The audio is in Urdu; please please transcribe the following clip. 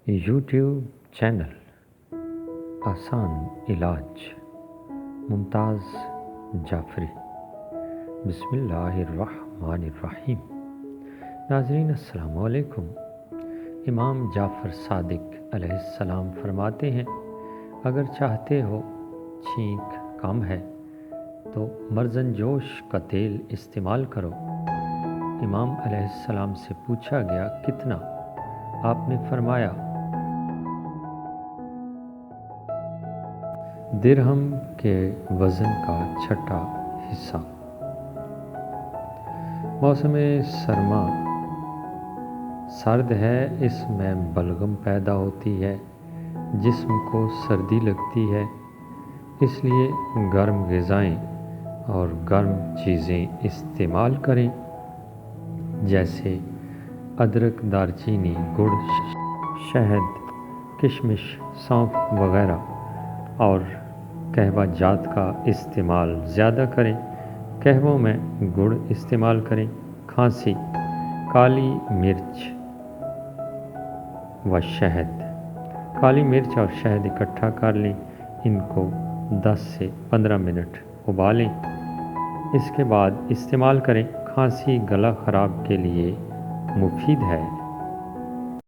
یوٹیوب چینل آسان علاج ممتاز جعفری۔ بسم اللہ الرحمن الرحیم۔ ناظرین السلام علیکم۔ امام جعفر صادق علیہ السلام فرماتے ہیں، اگر چاہتے ہو چھینک کم ہے تو مرزن جوش کا تیل استعمال کرو۔ امام علیہ السلام سے پوچھا گیا کتنا؟ آپ نے فرمایا درہم کے وزن کا چھٹا حصہ۔ موسم سرما سرد ہے، اس میں بلغم پیدا ہوتی ہے، جسم کو سردی لگتی ہے، اس لیے گرم غذائیں اور گرم چیزیں استعمال کریں، جیسے ادرک، دارچینی، گڑ، شہد، کشمش، سونف وغیرہ، اور قہوہ جات کا استعمال زیادہ کریں۔ قہووں میں گڑ استعمال کریں۔ کھانسی، کالی مرچ و شہد۔ کالی مرچ اور شہد اکٹھا کر لیں، ان کو 10 سے 15 منٹ ابالیں، اس کے بعد استعمال کریں۔ کھانسی گلا خراب کے لیے مفید ہے۔